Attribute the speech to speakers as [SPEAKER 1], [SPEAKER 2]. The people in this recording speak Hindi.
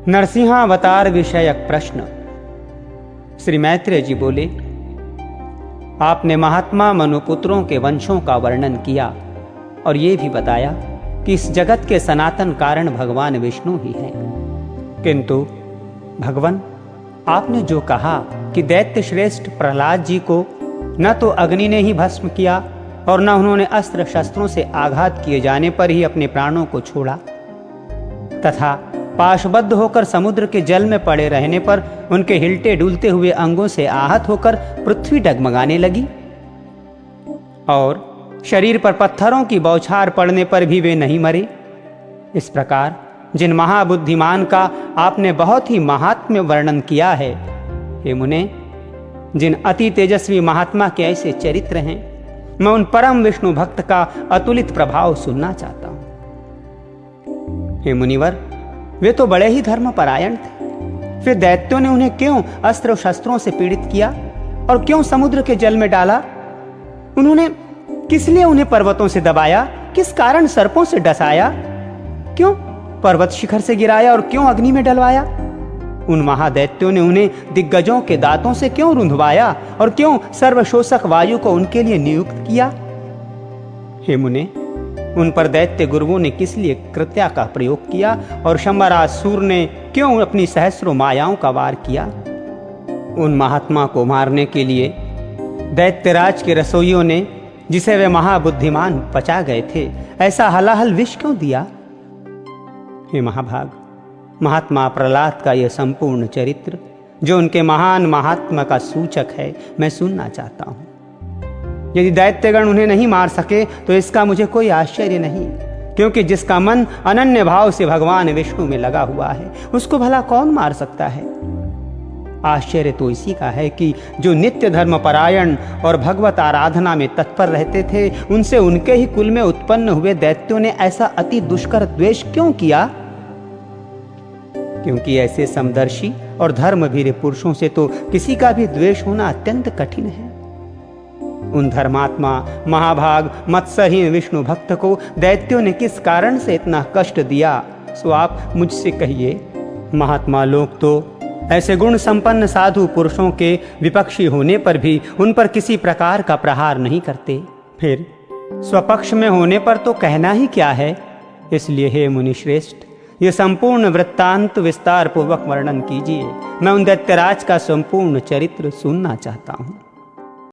[SPEAKER 1] नरसिंहावतार विषयक प्रश्न। श्री मैत्रेय जी बोले, आपने महात्मा मनुपुत्रों के वंशों का वर्णन किया और ये भी बताया कि इस जगत के सनातन कारण भगवान विष्णु ही हैं। किंतु भगवान, आपने जो कहा कि दैत्य श्रेष्ठ प्रहलाद जी को न तो अग्नि ने ही भस्म किया और न उन्होंने अस्त्र शस्त्रों से आघात किए जाने पर ही अपने प्राणों को छोड़ा, तथा पाशबद्ध होकर समुद्र के जल में पड़े रहने पर उनके हिलते डुलते हुए अंगों से आहत होकर पृथ्वी डगमगाने लगी और शरीर पर पत्थरों की बौछार पड़ने पर भी वे नहीं मरे। इस प्रकार जिन महाबुद्धिमान का आपने बहुत ही महात्म्य वर्णन किया है, हे मुने, जिन अति तेजस्वी महात्मा के ऐसे चरित्र हैं, मैं उन परम विष्णु भक्त का अतुलित प्रभाव सुनना चाहता हूं। हे मुनिवर, वे तो बड़े ही धर्मपरायण थे, फिर दैत्यों ने उन्हें क्यों अस्त्र शस्त्रों से पीड़ित किया और क्यों समुद्र के जल में डाला? उन्होंने किस लिए उन्हें पर्वतों से दबाया? किस कारण सर्पों से डसाया? क्यों पर्वत शिखर से गिराया और क्यों अग्नि में डलवाया? उन महादैत्यों ने उन्हें दिग्गजों के दांतों से क्यों रुंधवाया और क्यों सर्वशोषक वायु को उनके लिए नियुक्त किया? हे मुने, उन पर दैत्य गुरुओं ने किस लिए कृत्या का प्रयोग किया और शंबरासुर ने क्यों अपनी सहस्रों मायाओं का वार किया? उन महात्मा को मारने के लिए दैत्यराज के रसोइयों ने, जिसे वे महाबुद्धिमान पचा गए थे, ऐसा हलाहल विष क्यों दिया? हे महाभाग, महात्मा प्रहलाद का यह संपूर्ण चरित्र, जो उनके महान महात्मा का सूचक है, मैं सुनना चाहता हूं। यदि दैत्यगण उन्हें नहीं मार सके तो इसका मुझे कोई आश्चर्य नहीं, क्योंकि जिसका मन अनन्य भाव से भगवान विष्णु में लगा हुआ है, उसको भला कौन मार सकता है? आश्चर्य तो इसी का है कि जो नित्य धर्म परायण और भगवत आराधना में तत्पर रहते थे, उनसे उनके ही कुल में उत्पन्न हुए दैत्यों ने ऐसा अति दुष्कर द्वेष क्यों किया? क्योंकि ऐसे समदर्शी और धर्मवीर पुरुषों से तो किसी का भी द्वेष होना अत्यंत कठिन है। उन धर्मात्मा महाभाग मत्सहीन विष्णु भक्त को दैत्यों ने किस कारण से इतना कष्ट दिया, सो आप मुझसे कहिए। महात्मा लोग तो ऐसे गुण संपन्न साधु पुरुषों के विपक्षी होने पर भी उन पर किसी प्रकार का प्रहार नहीं करते, फिर स्वपक्ष में होने पर तो कहना ही क्या है। इसलिए हे मुनिश्रेष्ठ, ये संपूर्ण वृत्तांत विस्तार पूर्वक वर्णन कीजिए। मैं उन दैत्यराज का संपूर्ण चरित्र सुनना चाहता हूँ।